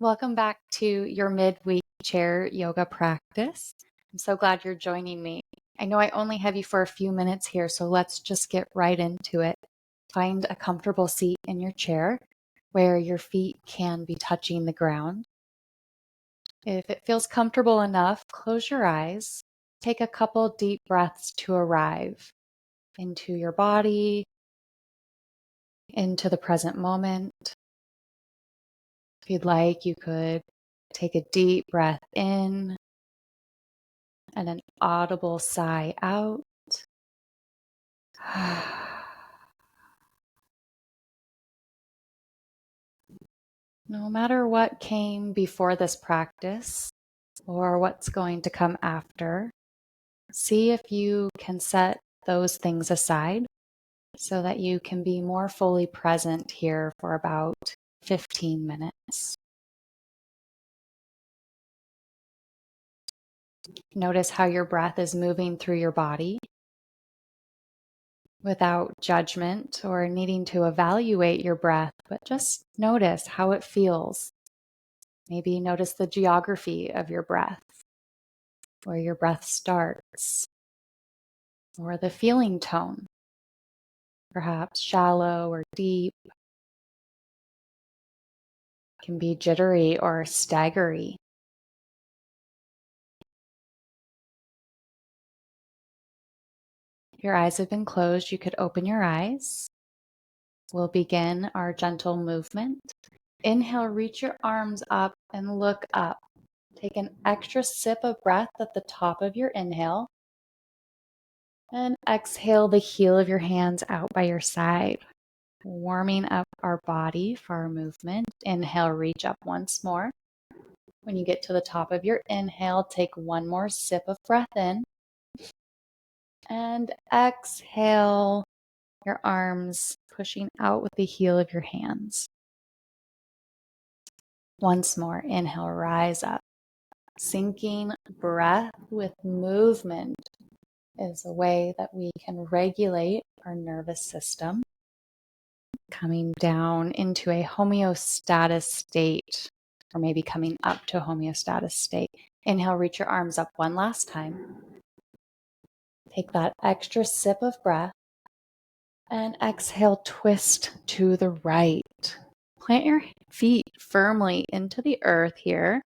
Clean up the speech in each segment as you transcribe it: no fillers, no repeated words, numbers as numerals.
Welcome back to your midweek chair yoga practice. I'm so glad you're joining me. I know I only have you for a few minutes here, so let's just get right into it. Find a comfortable seat in your chair where your feet can be touching the ground. If it feels comfortable enough, close your eyes. Take a couple deep breaths to arrive into your body, into the present moment. If you'd like, you could take a deep breath in and an audible sigh out. No matter what came before this practice or what's going to come after, see if you can set those things aside so that you can be more fully present here for about 15 minutes. Notice how your breath is moving through your body without judgment or needing to evaluate your breath, but just notice how it feels. Maybe notice the geography of your breath, where your breath starts, or the feeling tone, perhaps shallow or deep. It can be jittery or staggery. If your eyes have been closed, you could open your eyes. We'll begin our gentle movement. Inhale, reach your arms up and look up. Take an extra sip of breath at the top of your inhale. And exhale the heel of your hands out by your side, warming up our body for our movement. Inhale, reach up once more. When you get to the top of your inhale, take one more sip of breath in. And exhale, your arms pushing out with the heel of your hands. Once more, inhale, rise up. Sinking breath with movement is a way that we can regulate our nervous system, coming down into a homeostatic state, or maybe coming up to a homeostatic state. Inhale, reach your arms up one last time. Take that extra sip of breath and exhale, twist to the right. Plant your feet firmly into the earth here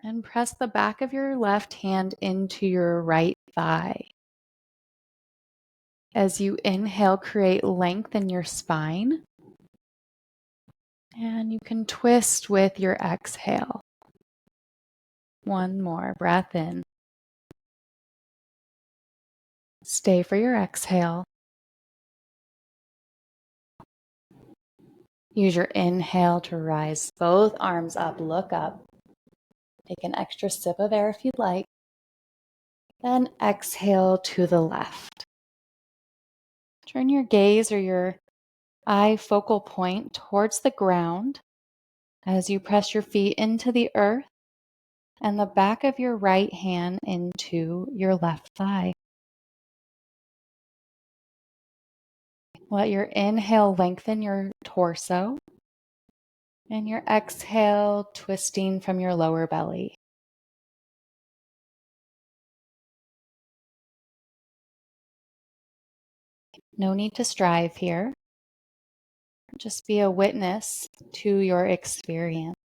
and press the back of your left hand into your right thigh. As you inhale, create length in your spine. And you can twist with your exhale. One more breath in. Stay for your exhale. Use your inhale to rise both arms up, look up. Take an extra sip of air if you'd like. Then exhale to the left. Turn your gaze or your eye focal point towards the ground as you press your feet into the earth and the back of your right hand into your left thigh. Let your inhale lengthen your torso and your exhale twisting from your lower belly. No need to strive here. Just be a witness to your experience.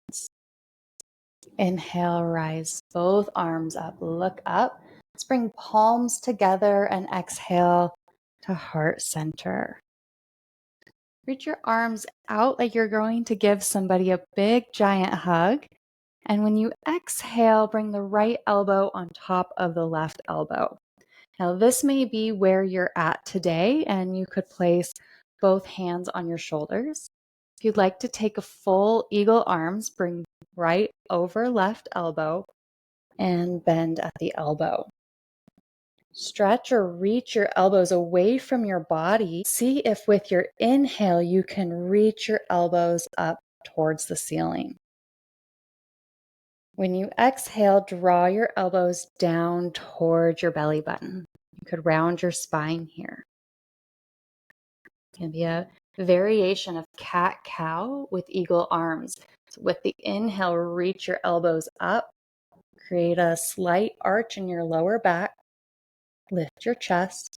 Inhale, rise both arms up, look up. Let's bring palms together and exhale to heart center. Reach your arms out like you're going to give somebody a big giant hug. And when you exhale, bring the right elbow on top of the left elbow. Now, this may be where you're at today, and you could place both hands on your shoulders. If you'd like to take a full eagle arms, bring right over left elbow and bend at the elbow. Stretch or reach your elbows away from your body. See if with your inhale you can reach your elbows up towards the ceiling. When you exhale, draw your elbows down towards your belly button. You could round your spine here. It can be a variation of cat-cow with eagle arms. So with the inhale, reach your elbows up, create a slight arch in your lower back, lift your chest,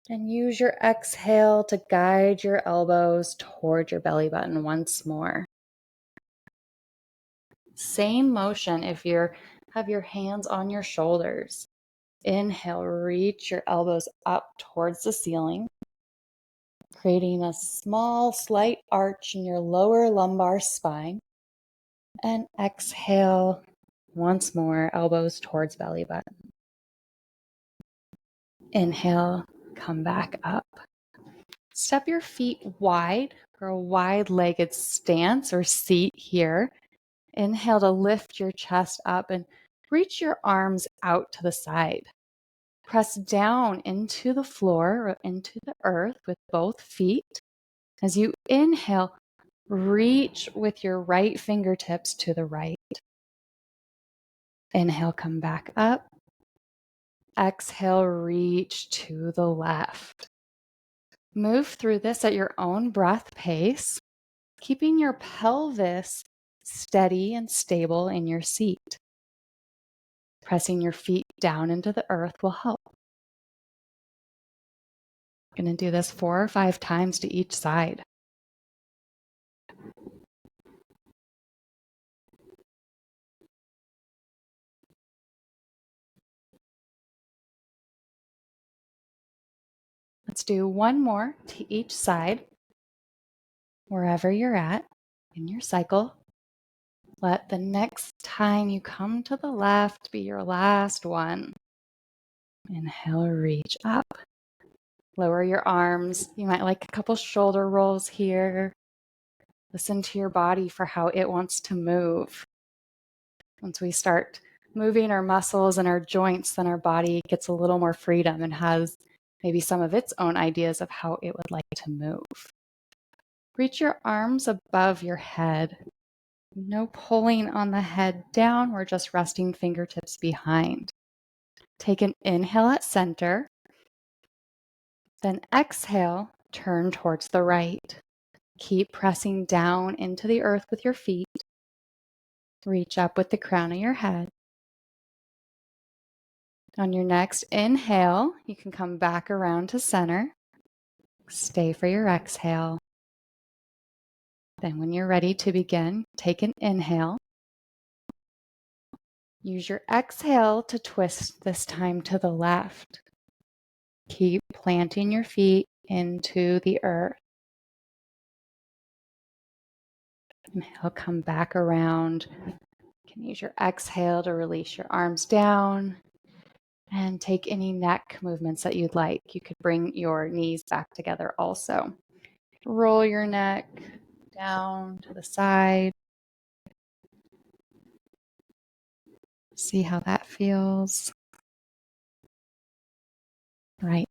and use your exhale to guide your elbows toward your belly button once more. Same motion if you have your hands on your shoulders. Inhale, reach your elbows up towards the ceiling, creating a small, slight arch in your lower lumbar spine. And exhale once more, elbows towards belly button. Inhale, come back up. Step your feet wide for a wide-legged stance or seat here. Inhale to lift your chest up and reach your arms out to the side. Press down into the floor or into the earth with both feet. As you inhale, reach with your right fingertips to the right. Inhale, come back up. Exhale, reach to the left. Move through this at your own breath pace, keeping your pelvis steady and stable in your seat. Pressing your feet down into the earth will help. I'm going to do this 4 or 5 times to each side. Let's do one more to each side, wherever you're at in your cycle. Let the next time you come to the left be your last one. Inhale, reach up. Lower your arms. You might like a couple shoulder rolls here. Listen to your body for how it wants to move. Once we start moving our muscles and our joints, then our body gets a little more freedom and has maybe some of its own ideas of how it would like to move. Reach your arms above your head. No pulling on the head down. We're just resting fingertips behind. Take an inhale at center. Then exhale, turn towards the right. Keep pressing down into the earth with your feet. Reach up with the crown of your head. On your next inhale, you can come back around to center. Stay for your exhale. Then when you're ready to begin, take an inhale. Use your exhale to twist this time to the left. Keep planting your feet into the earth. Inhale, come back around. You can use your exhale to release your arms down and take any neck movements that you'd like. You could bring your knees back together also. Roll your neck down to the side. See how that feels. Right.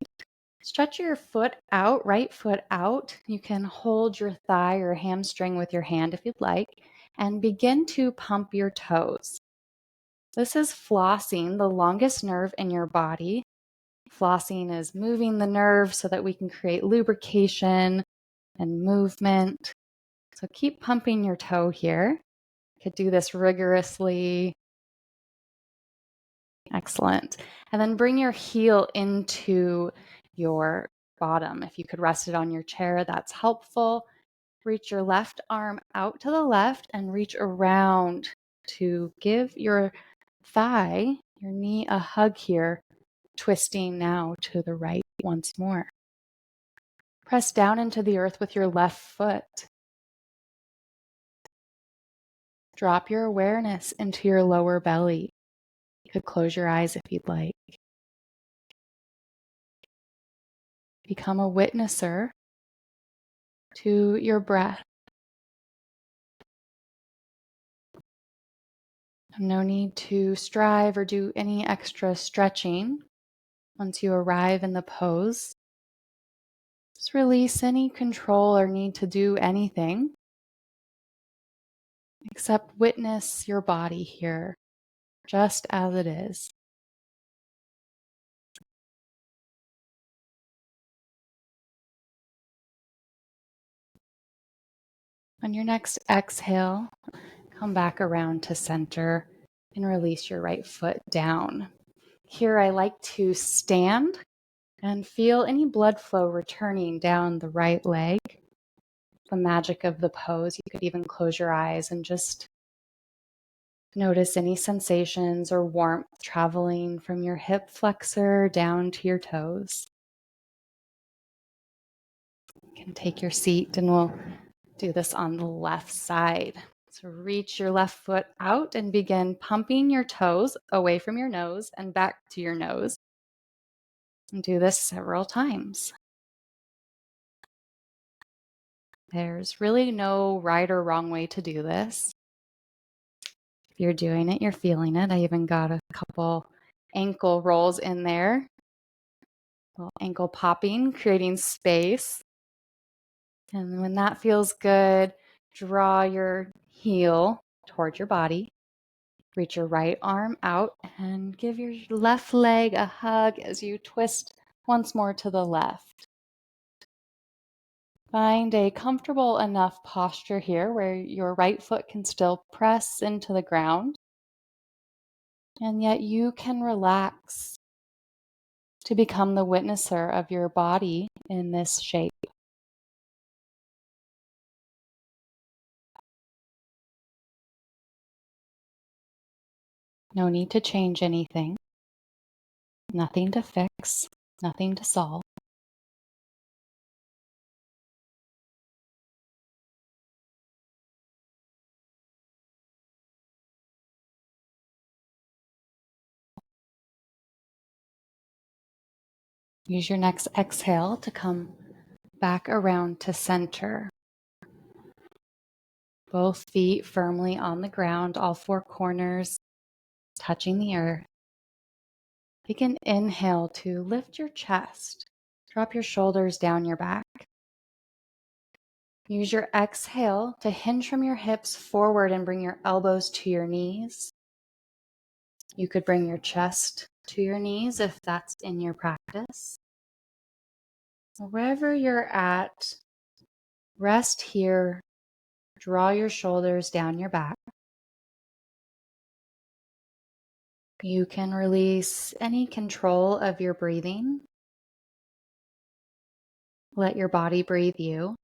Stretch your foot out, right foot out. You can hold your thigh or hamstring with your hand if you'd like, and begin to pump your toes. This is flossing, the longest nerve in your body. Flossing is moving the nerve so that we can create lubrication and movement. So keep pumping your toe here. You could do this rigorously. Excellent. And then bring your heel into your bottom. If you could rest it on your chair, that's helpful. Reach your left arm out to the left and reach around to give your thigh, your knee, a hug here, twisting now to the right once more. Press down into the earth with your left foot. Drop your awareness into your lower belly. You could close your eyes if you'd like. Become a witnesser to your breath. No need to strive or do any extra stretching. Once you arrive in the pose, just release any control or need to do anything, except witness your body here, just as it is. On your next exhale, come back around to center and release your right foot down. Here, I like to stand and feel any blood flow returning down the right leg. The magic of the pose. You could even close your eyes and just notice any sensations or warmth traveling from your hip flexor down to your toes. You can take your seat and we'll do this on the left side. So reach your left foot out and begin pumping your toes away from your nose and back to your nose. And do this several times. There's really no right or wrong way to do this. If you're doing it, you're feeling it. I even got a couple ankle rolls in there. A little ankle popping, creating space. And when that feels good, draw your heel toward your body. Reach your right arm out and give your left leg a hug as you twist once more to the left. Find a comfortable enough posture here where your right foot can still press into the ground, and yet you can relax to become the witnesser of your body in this shape. No need to change anything, nothing to fix, nothing to solve. Use your next exhale to come back around to center. Both feet firmly on the ground, all four corners touching the earth. Take an inhale to lift your chest. Drop your shoulders down your back. Use your exhale to hinge from your hips forward and bring your elbows to your knees. You could bring your chest to your knees if that's in your practice. Wherever you're at, rest here. Draw your shoulders down your back. You can release any control of your breathing. Let your body breathe you.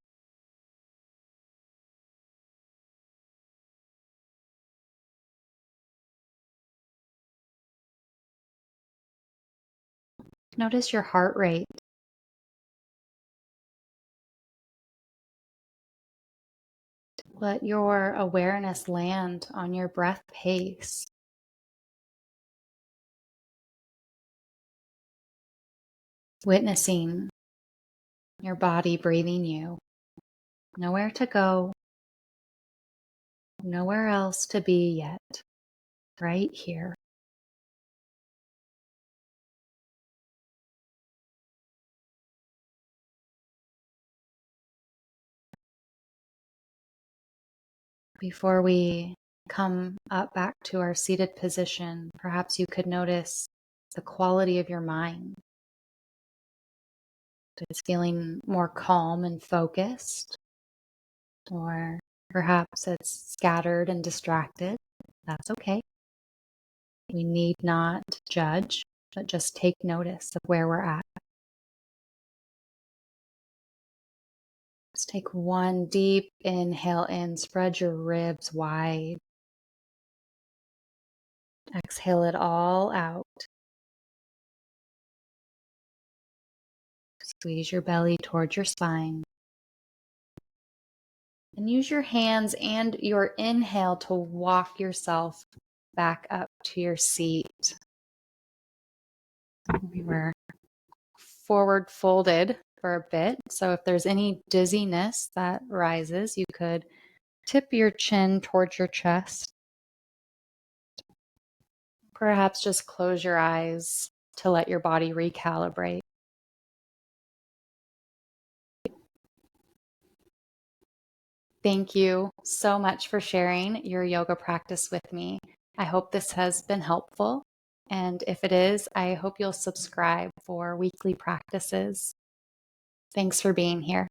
Notice your heart rate. Let your awareness land on your breath pace. Witnessing your body breathing you. Nowhere to go, nowhere else to be yet. Right here. Before we come up back to our seated position, perhaps you could notice the quality of your mind. It's feeling more calm and focused, or perhaps it's scattered and distracted. That's okay. We need not judge, but just take notice of where we're at. Let's take one deep inhale in, spread your ribs wide. Exhale it all out. Squeeze your belly towards your spine. And use your hands and your inhale to walk yourself back up to your seat. We were forward folded for a bit, so if there's any dizziness that rises, you could tip your chin towards your chest. Perhaps just close your eyes to let your body recalibrate. Thank you so much for sharing your yoga practice with me. I hope this has been helpful. And if it is, I hope you'll subscribe for weekly practices. Thanks for being here.